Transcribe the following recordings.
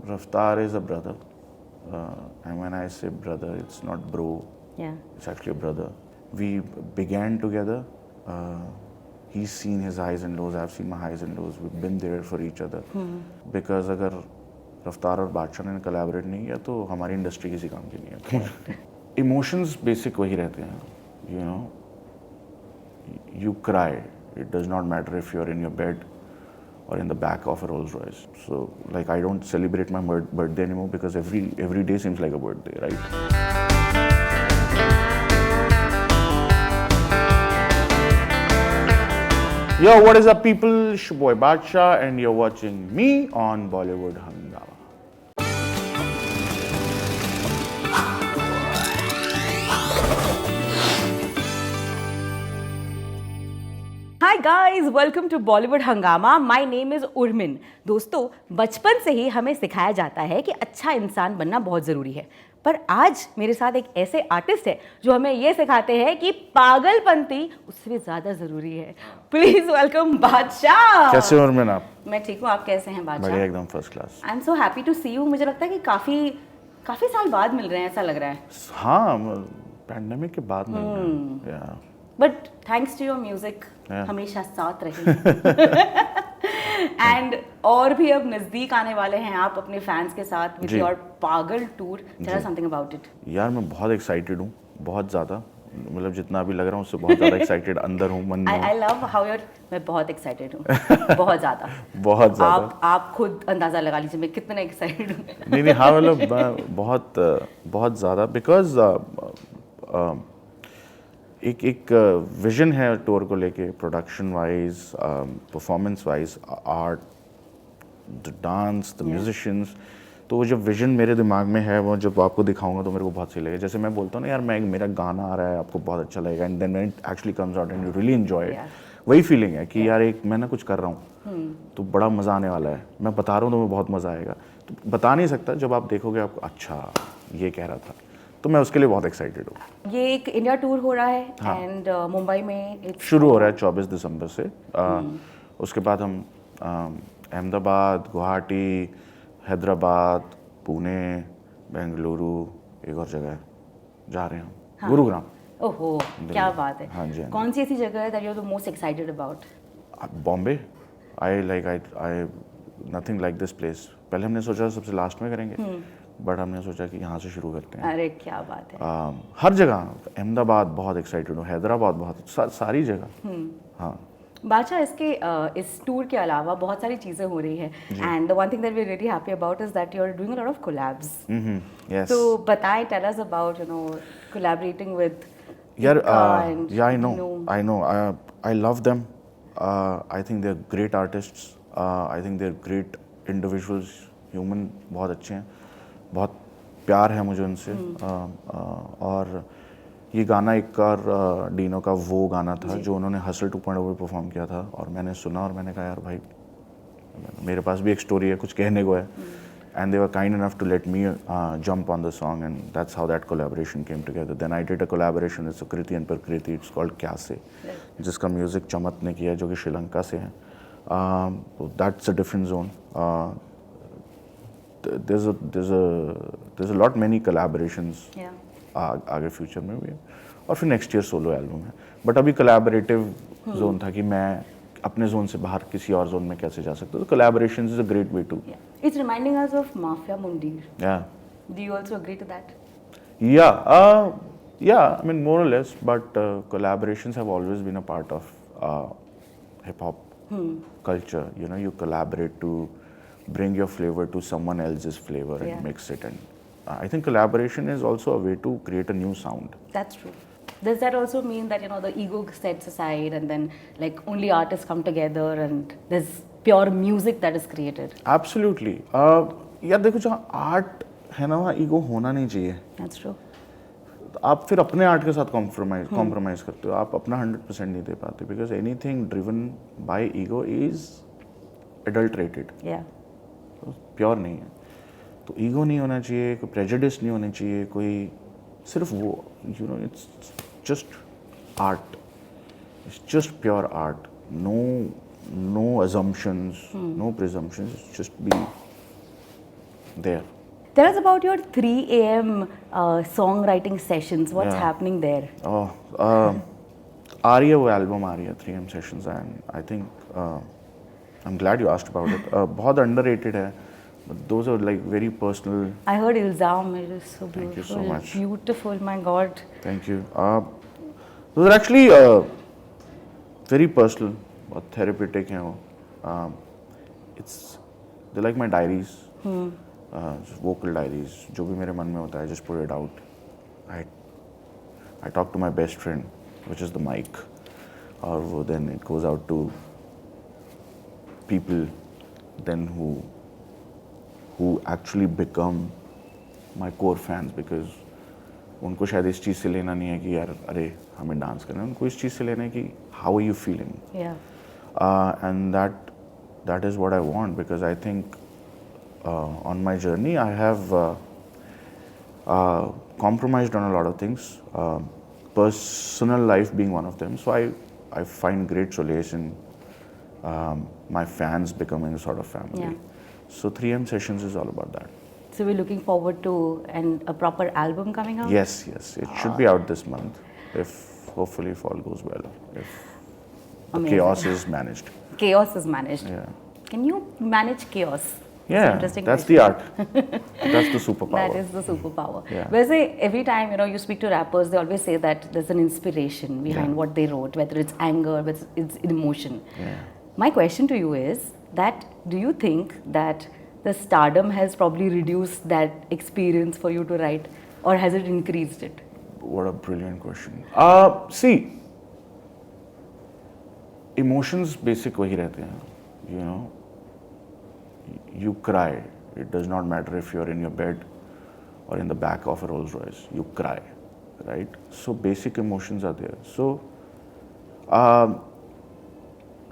Raftaar is a brother. And when I say brother, it's not bro. Yeah. It's actually a brother. We began together. He's seen his highs and lows. I've seen my highs and lows. We've been there for each other. Because अगर रफ्तार और बादशाह ने collaborate नहीं किया तो हमारी industry किसी काम की नहीं है. Emotions basic वही रहते हैं. You know, you cry. It does not matter if you're in your bed or in the back of a Rolls Royce. So, like, I don't celebrate my birthday anymore because every day seems like a birthday, right? Yo, what is up, people? It's your boy Badshah, and you're watching me on Bollywood Hungama. Hi guys, welcome to Bollywood Hungama. My name is Urmin. दोस्तों, बचपन से ही हमें सिखाया जाता है कि अच्छा इंसान बनना बहुत ज़रूरी है. पर आज मेरे साथ एक ऐसे आर्टिस्ट है जो हमें ये सिखाते हैं कि पागलपंती उससे भी ज़्यादा ज़रूरी है. प्लीज वेलकम बादशाह. कैसे हो उर्मिन आप? मैं ठीक हूँ, आप कैसे हैं बादशाह? बढ़िया, एकदम first class. I am so happy to see you. मुझे लगता है कि काफ़ी साल बाद मिल रहे हैं, ऐसा लग रहा है. हाँ, पैंडेमिक के बाद मिल रहे हैं. Yeah. But thanks to your music Yeah. हमेशा साथ रहे. एंड और भी अब नजदीक आने वाले हैं आप अपने फैंस के साथ विद जी. Your Pagal tour. Tell us something about it. यार, मैं बहुत एक्साइटेड हूँ, बहुत ज़्यादा. मतलब जितना अभी लग रहा हूँ उससे बहुत ज़्यादा एक्साइटेड अंदर हूँ, मन में. I love how you're. मैं बहुत एक्साइटेड हूँ. बहुत ज़्यादा. बहुत ज़्यादा. आप खुद अंदाज़ा लगा लीजिए मैं कितना एक्साइटेड हूँ. नहीं, हाँ, मतलब बहुत ज़्यादा. बिकॉज एक विजन है टूर को लेके, production wise, performance wise, art, the dance, the musicians. तो वो जब विजन मेरे दिमाग में है, वो जब आपको दिखाऊंगा तो मेरे को बहुत सही लगेगा. जैसे मैं बोलता हूँ ना यार, मेरा गाना आ रहा है, आपको बहुत अच्छा लगेगा, and then it actually comes out and you really enjoy it. वही फीलिंग है कि यार एक मैं ना कुछ कर रहा हूँ तो बड़ा मज़ा आने वाला है. मैं बता रहा हूँ तो मैं बहुत मज़ा आएगा. तो बता नहीं सकता, जब आप देखोगे आपको अच्छा ये कह रहा था. तो मैं उसके लिए बहुत एक्साइटेड हूँ. ये एक इंडिया टूर हो रहा है एंड मुंबई में शुरू हो रहा है 24 दिसंबर से. उसके बाद हम अहमदाबाद, गुवाहाटी, हैदराबाद, पुणे, बेंगलुरु, एक और जगह है जा रहे हैं हम. गुरुग्राम. ओहो, क्या बात है. हाँ जी, हाँ जी. कौन सी ऐसी जगह है that you are the most excited about? Bombay. I nothing like this place. पहले हमने सोचा सबसे लास्ट में करेंगे, बट हमने सोचा कि यहाँ से शुरू करते हैं. अरे क्या बात है. हर जगह. अहमदाबाद बहुत एक्साइटेड हूँ, हैदराबाद बहुत, सारी जगह. हाँ. बादशाह, इस टूर के अलावा बहुत सारी चीज़ें हो रही है and the one thing that we are really happy about is that you are doing a lot of collabs. Yes. तो बताएं, tell us about collaborating with. Yeah, I know. I love them. I think they're great artists. I think they're great individuals. Human बहुत अच्छे हैं. बहुत प्यार है मुझे उनसे. और ये गाना एक और डीनो का वो गाना था जो उन्होंने हसल 2.0 पे परफॉर्म किया था, और मैंने सुना और मैंने कहा यार भाई, मेरे पास भी एक स्टोरी है, कुछ कहने को है. And they were kind enough to let me jump on the song, and that's how that collaboration came together. Then I did a collaboration with Sukriti and Prakriti. It's called Kya Se, जिसका music चमत ने किया है, जो कि श्रीलंका से है. That's a different zone. There's a lot many collaborations. आगे future में भी है, और फिर नेक्स्ट ईयर सोलो एल्बम है. बट अभी कोलैबोरेटिव जोन था कि मैं अपने जोन से बाहर किसी और जोन में कैसे जा सकता हूँ. तो collaboration is a great way to. It's reminding us of mafia मुंडीर. Yeah. Do you also agree to that? Yeah, I mean more or less, but collaborations have always been a part of hip hop culture. You know, you collaborate to bring your flavor to someone else's flavor and mix it. And I think collaboration is also a way to create a new sound. That's true. Does that also mean that the ego sets aside and then like only artists come together and there's pure music that is created? Absolutely. यार देखो, जहाँ art है ना वहाँ ego होना नहीं चाहिए. That's true. आप फिर अपने आर्ट के साथ कॉम्प्रोमाइज करते हो, आप अपना 100% नहीं दे पाते. Because anything driven by ego is adulterated. Pure नहीं है. तो ईगो नहीं होना चाहिए, कोई प्रेजुडिस नहीं होना चाहिए, कोई सिर्फ वो it's just art. It's just pure art. No assumptions, no presumptions. Just be there. Tell us about your 3 a.m. Songwriting sessions. What's Yeah. happening there? Oh, आ रही है वो album आ रही है 3M Sessions and I think I'm glad you asked about it. बहुत underrated है, but those are like very personal. I heard Ilzam. It is so beautiful. Thank you so much. Beautiful, my God. Thank you. Those are actually very personal, बहुत therapeutic हैं वो. They're like my diaries, vocal diaries. जो भी मेरे मन में होता है, just put it out. I talk to my best friend, which is the mic, or then it goes out to people, then who actually become my core fans because उनको शायद इस चीज़ से लेना नहीं है कि यार अरे हमें डांस करना है, उनको इस चीज़ से लेना है कि how are you feeling? Yeah. And that is what I want because I think on my journey I have compromised on a lot of things, personal life being one of them. So I find great solace in my fans becoming a sort of family. Yeah. So 3M Sessions is all about that. So we're looking forward to a proper album coming out? Yes, it should be out this month if hopefully if all goes well. If the Amazing. chaos is managed. Chaos is managed. Yeah. Can you manage chaos? Yeah, interesting that's question. the art. That's the superpower. That is the superpower. Yeah. Whereas every time you speak to rappers, they always say that there's an inspiration behind Yeah. what they wrote, whether it's anger, whether it's emotion. Yeah. My question to you is that do you think that the stardom has probably reduced that experience for you to write, or has it increased it? What a brilliant question. See, emotions basic वही रहते हैं. You know, you cry. It does not matter if you're in your bed or in the back of a Rolls Royce. You cry, right? So basic emotions are there. So,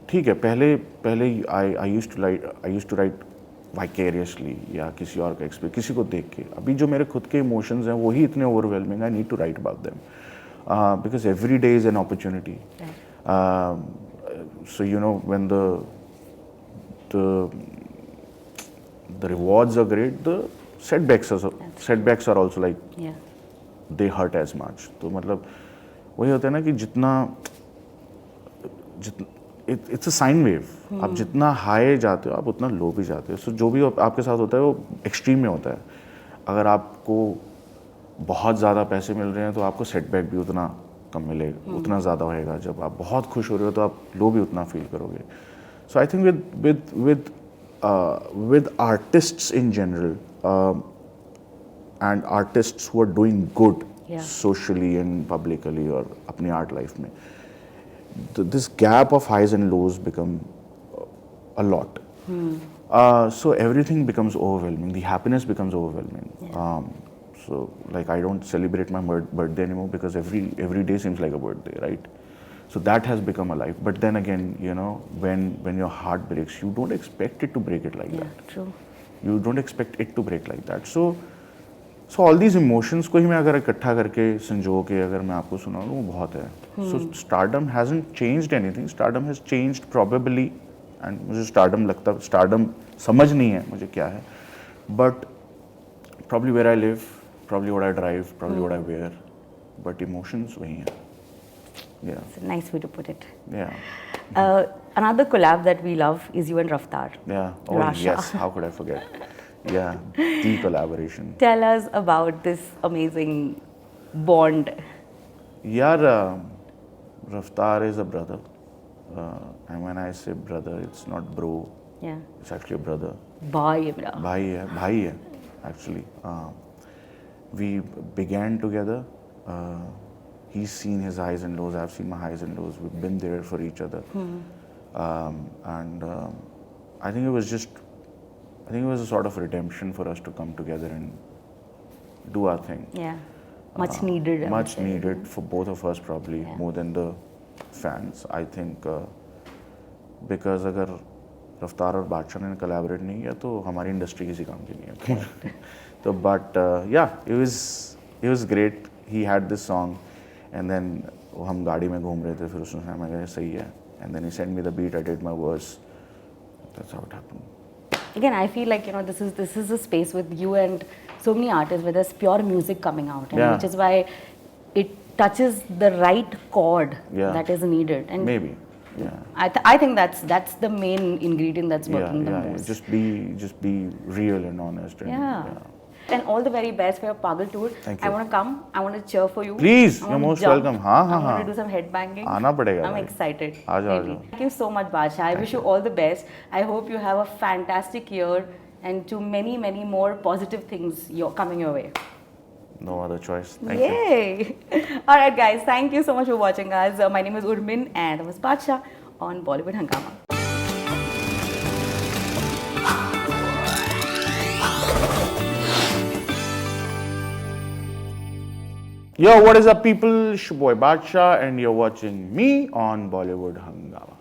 ठीक है. पहले I used to write vicariously या किसी और का experience किसी को देख के. अभी जो मेरे खुद के इमोशंस हैं वही इतने overwhelming. I need to write about them because every day is an opportunity. So when the rewards are great, the setbacks are also like Yeah. they hurt as much. तो मतलब वही होता है ना कि जितना it's a sine wave. आप जितना हाई जाते हो आप उतना लो भी जाते हो. So जो भी आपके साथ होता है वो एक्सट्रीम में होता है. अगर आपको बहुत ज़्यादा पैसे मिल रहे हैं तो आपको सेटबैक भी उतना कम मिलेगा, उतना ज़्यादा होएगा. जब आप बहुत खुश हो रहे हो तो आप लो भी उतना फील करोगे. So I think with artists in general and artists who are doing good Yeah. socially and publicly or अपनी art life में, this gap of highs and lows become a lot. So everything becomes overwhelming. The happiness becomes overwhelming. Yeah. So like I don't celebrate my birthday anymore because every day seems like a birthday, right? So that has become a life. But then again, when your heart breaks, you don't expect it to break it like Yeah, that. true. You don't expect it to break like that. So all these emotions को ही मैं अगर इकट्ठा करके संजो के अगर मैं आपको सुनाऊँ वो बहुत है. So stardom hasn't changed anything. Stardom has changed probably, and मुझे stardom समझ नहीं है मुझे क्या है. But probably where I live, probably what I drive, probably what I wear, but emotions वही हैं. Yeah. It's a nice way to put it. Yeah. Another collab that we love is you and Raftaar. Yeah. Oh Rasha. yes. How could I forget? Yeah. The collaboration. Tell us about this amazing bond. Yeah. Raftaar is a brother. And when I say brother, it's not bro. Yeah. It's actually a brother. Bhai mera. भाई है actually. We began together. He's seen his highs and lows. I've seen my highs and lows. We've been there for each other. And I think it was a sort of redemption for us to come together and do our thing. Yeah. Much needed. I would Much say. needed for both of us probably, Yeah. more than the fans. I think because अगर रफ्तार और बादशाह ने collaborate नहीं किया तो हमारी industry किसी काम की नहीं है. तो but yeah, it was great. He had this song and then हम गाड़ी में घूम रहे थे, फिर उसने कहा मैं कहा सही है, and then he sent me the beat. I did my verse. That's how it happened. again, I feel like, you know, this is a space with you and so many artists where there's pure music coming out, and Yeah. which is why it touches the right chord Yeah. that is needed. And Maybe. Yeah. I think that's the main ingredient that's working the most. Just be real and honest. And, Yeah. And all the very best for your Pagal tour. Thank I you. want to come. I want to cheer for you. Please, I you're wanna most jump. welcome. हाँ, हाँ, I want हाँ. to do some headbanging. आना पड़ेगा I'm भाई. excited. आ जाओ, आ Really. जाओ. Thank you so much, Basha. I wish you all the best. I hope you have a fantastic year and to many, many more positive things coming your way. No other choice. Thank you. Yay! All right, guys. Thank you so much for watching us. My name is Urmin and I was Basha on Bollywood Hangama. Yo, what is up, people? It's your boy Badsha, and you're watching me on Bollywood Hangama.